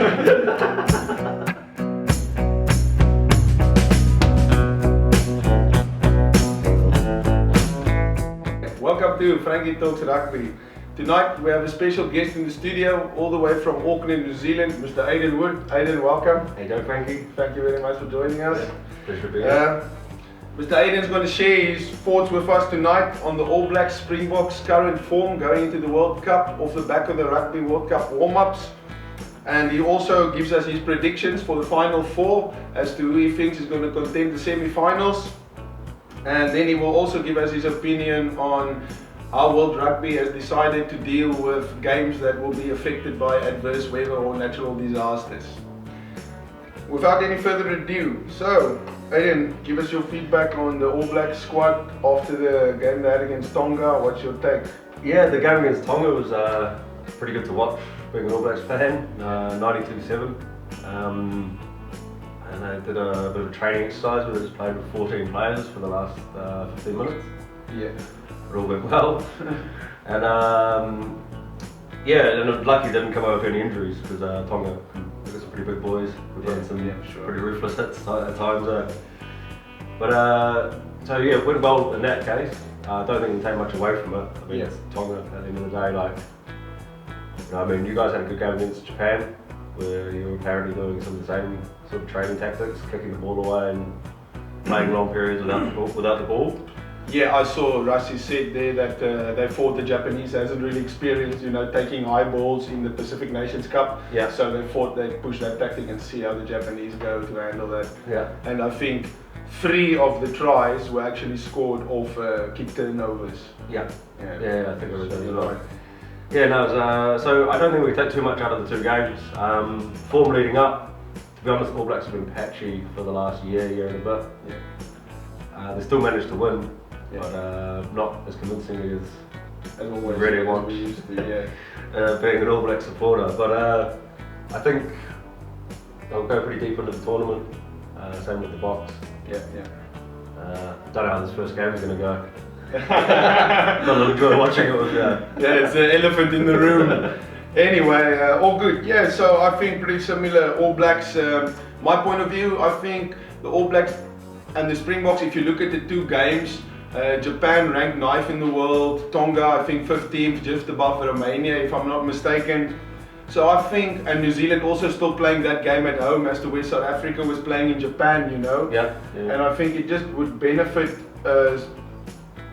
Welcome to Frankie Talks Rugby. Tonight we have a special guest in the studio, all the way from Auckland, New Zealand, Mr. Aidan Wood. Aidan, welcome. How you doing, Frankie? Thank you very much for joining us. Yeah, pleasure to be here. Mr. Aidan's going to share his thoughts with us tonight on the All Blacks Springboks current form going into the World Cup off the back of the Rugby World Cup warm-ups. And he also gives us his predictions for the Final Four as to who he thinks is going to contend the semi-finals. And then he will also give us his opinion on how World Rugby has decided to deal with games that will be affected by adverse weather or natural disasters. Without any further ado, so Aidan, give us your feedback on the All Blacks squad after the game they had against Tonga. What's your take? Yeah, the game against Tonga was pretty good to watch, being an All Blacks fan, 92-7. And they did a bit of a training exercise where they just played with 14 players for the last 15 minutes. Yeah. It all went well. And lucky they didn't come out with any injuries because Tonga, they've got some pretty big boys. We've done some pretty ruthless hits at times. So yeah, it went well in that case. I don't think we can take much away from it. I mean, it's Tonga at the end of the day. Like, you guys had a good game against Japan, where you were apparently doing some of the same sort of training tactics, kicking the ball away and playing long periods without the ball. Yeah, I saw Rassi said there that they thought the Japanese hasn't really experienced, taking high balls in the Pacific Nations Cup. Yeah. So they thought they'd push that tactic and see how the Japanese go to handle that. Yeah. And I think 3 of the tries were actually scored off kick turnovers. Yeah. I think it was right. Yeah, no, so I don't think we can take too much out of the 2 games. Form leading up, to be honest, All Blacks have been patchy for the last year and a bit. Yeah. They still managed to win, but not as convincingly as always, really want. we used to, being an All Black supporter, but I think they'll go pretty deep into the tournament. Same with the Box. Don't know how this first game is going to go. But I'll enjoy watching it with you. Yeah, it's the elephant in the room. Anyway, all good. Yeah, so I think pretty similar. All Blacks, my point of view, I think the All Blacks and the Springboks, if you look at the 2 games, Japan ranked 9th in the world, Tonga I think 15th, just above Romania if I'm not mistaken. So I think, and New Zealand also still playing that game at home as to where South Africa was playing in Japan, Yeah. And I think it just would benefit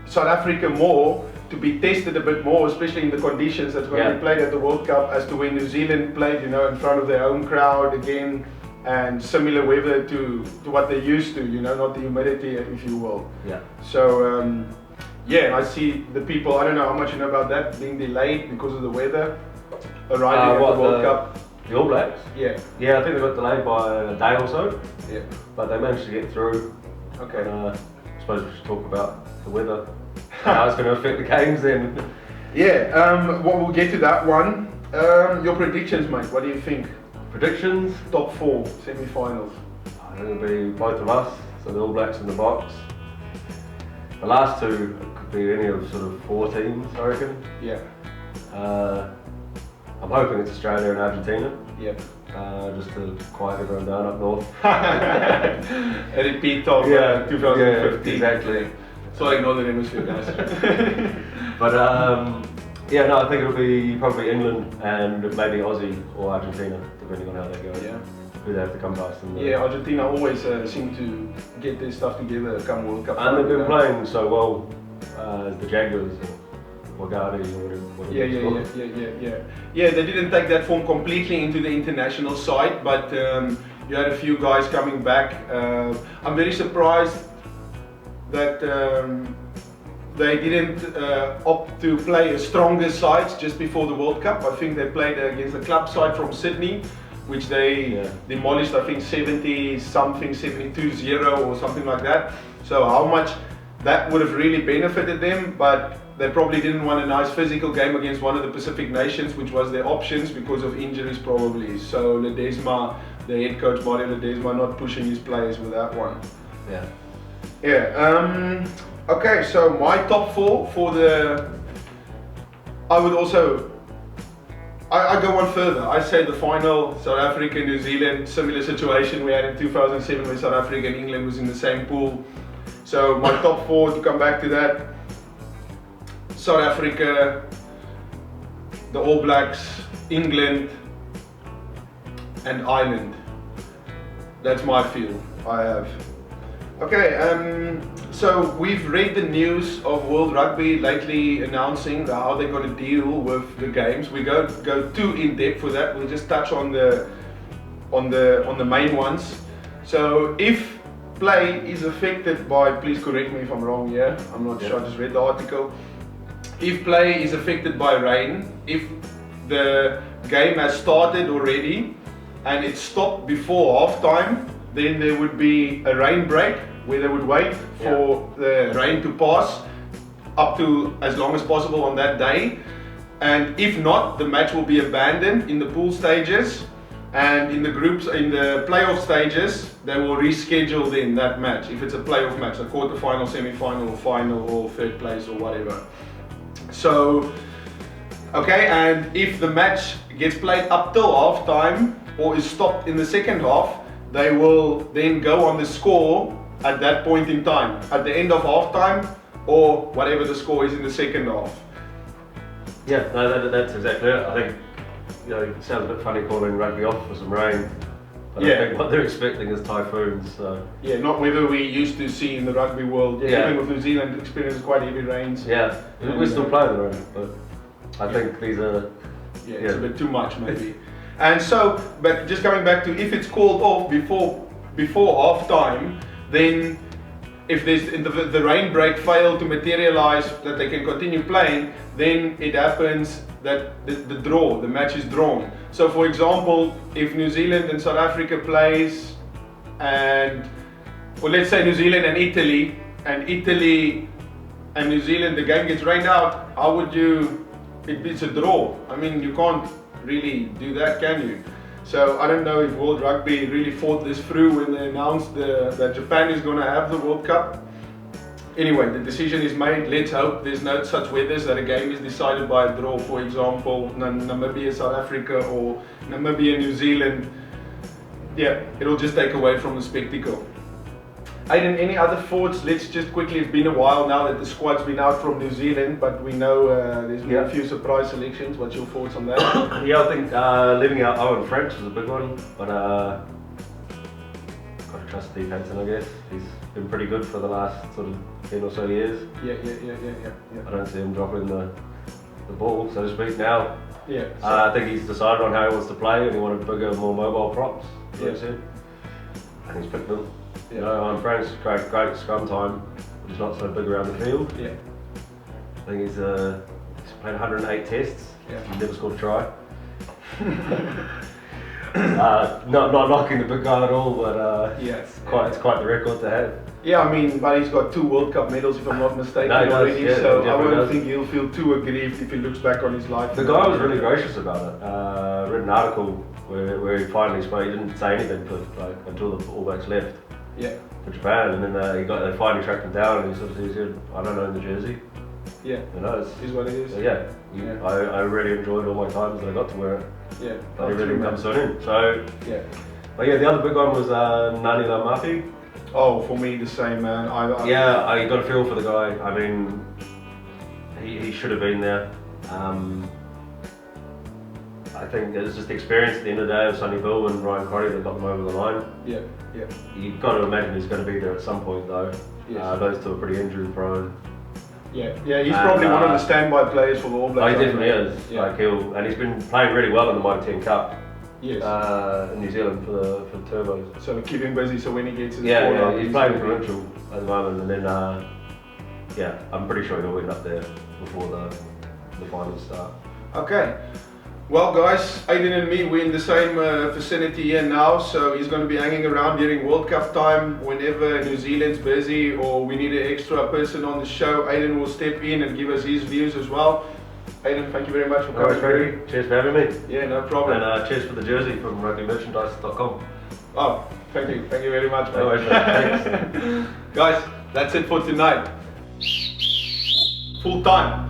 South Africa more to be tested a bit more, especially in the conditions that's going to be played at the World Cup, as to when New Zealand played, in front of their home crowd again, and similar weather to what they're used to, not the humidity, if you will. Yeah. So, I see the people, I don't know how much you know about that, being delayed because of the weather, arriving at the World Cup. The All Blacks? Yeah. Yeah, I think they got delayed by a day or so. Yeah. But they managed to get through. Okay. And, I suppose we should talk about the weather. How it's going to affect the games then. Yeah, we'll get to that one. Your predictions, mate, what do you think? Predictions? Top 4 semi-finals. I think it'll be both of us, so the All Blacks and the Box. The last 2 could be any of sort of 4 teams, I reckon. Yeah. I'm hoping it's Australia and Argentina. Yeah. Just to quiet everyone down up north. A repeat of 2015. Yeah, exactly. Sorry, Northern Hemisphere, guys. But I think it'll be probably England and maybe Aussie or Argentina, depending on how they go. Yeah. Who they have to come past. Argentina always seem to get their stuff together come World Cup. And they've been playing so well as the Jaguars or Guardi or whatever. Yeah, they didn't take that form completely into the international side, but you had a few guys coming back. I'm very surprised that they didn't opt to play a stronger sides just before the World Cup. I think they played against the club side from Sydney, which they demolished, I think 70-something, 72-0 or something like that. So how much that would have really benefited them, but they probably didn't want a nice physical game against one of the Pacific nations, which was their options because of injuries probably. So Ledesma, the head coach Mario Ledesma, not pushing his players with that one. Okay, so my top 4 for the... I would also I go one further. I say the final, South Africa, New Zealand, similar situation we had in 2007 where South Africa and England was in the same pool. So my top 4, to come back to that: South Africa, the All Blacks, England, and Ireland. That's my feel I have. Okay, so we've read the news of World Rugby lately announcing how they're going to deal with the games. We don't go too in depth for that. We'll just touch on the main ones. So if play is affected by, please correct me if I'm wrong here, I'm not sure, I just read the article. If play is affected by rain, if the game has started already and it stopped before half time, then there would be a rain break where they would wait for the rain to pass up to as long as possible on that day. And if not, the match will be abandoned in the pool stages, and in the groups, in the playoff stages, they will reschedule then that match. If it's a playoff match, a quarter-final, semi-final, or final, or third place, or whatever. So, okay, and if the match gets played up till half time or is stopped in the second half, they will then go on the score at that point in time, at the end of half time, or whatever the score is in the second half. Yeah, no, that's exactly it. I think, you know, it sounds a bit funny calling rugby off for some rain, but I think what they're expecting is typhoons. So. Yeah, not whether we used to see in the rugby world. Even with New Zealand experiences quite heavy rains. Yeah, we're still playing the rain, but I think these are... it's a bit too much maybe. And so, but just coming back to, if it's called off before half time, then if the rain break failed to materialize that they can continue playing, then it happens that the match is drawn. So for example, if New Zealand and South Africa plays, and, well, let's say New Zealand and Italy and New Zealand, the game gets rained out, how would you, it's a draw. I mean, you can't really do that, can you? So I don't know if World Rugby really thought this through when they announced that Japan is going to have the World Cup. Anyway, the decision is made. Let's hope there's no such weathers that a game is decided by a draw. For example, Namibia, South Africa, or Namibia, New Zealand. Yeah, it'll just take away from the spectacle. Aiden, any other thoughts? Let's just quickly, it's been a while now that the squad's been out from New Zealand, but we know there's been a few surprise selections. What's your thoughts on that? Yeah, I think leaving out Owen French was a big one, but got to trust Steve Hansen, I guess. He's been pretty good for the last sort of 10 or so years. Yeah. I don't see him dropping the ball, so to speak, now. Yeah. I think he's decided on how he wants to play, and he wanted bigger, more mobile props, he said. And he's picked them. Yeah. You know, Owen French, great scrum time, but he's not so big around the field. Yeah. I think he's played 108 tests. Yeah. He's never scored a try. Not knocking the big guy at all, but it's quite the record to have. Yeah, I mean, but he's got 2 World Cup medals, if I'm not mistaken, already. Does, so I won't think he'll feel too aggrieved if he looks back on his life. The guy was really gracious about it. Read an article where he finally spoke. He didn't say anything for until the All Blacks left. Yeah. For Japan, and then they finally tracked him down, and he said, "I don't own the jersey." Yeah. You know, is what it is. So I really enjoyed all my times that I got to wear it. Yeah. But everything comes soon. So yeah. But yeah, the other big one was Nani Lamafi. Oh, for me the same, man. I got a feel for the guy. I mean, he should have been there. I think it was just the experience at the end of the day of Sonny Bill and Ryan Crotty that got them over the line. Yeah. You've got to imagine he's going to be there at some point though. Yes. Those two are pretty injury prone. Yeah, he's probably one of the standby players for the All Blacks. He definitely is. Yeah. He's been playing really well in the Mighty 10 Cup. Yes. In New Zealand for the Turbos. So keep him busy so when he gets his he's playing provincial at the moment, and then I'm pretty sure he'll end up there before the finals start. Okay. Well guys, Aiden and me, we're in the same vicinity here now, so he's going to be hanging around during World Cup time. Whenever New Zealand's busy or we need an extra person on the show, Aiden will step in and give us his views as well. Aiden, thank you very much for coming. Cheers for having me. Yeah, no problem. And cheers for the jersey from rugbymerchandise.com. Oh, thank you very much. No worries, thanks. Guys, that's it for tonight. Full time.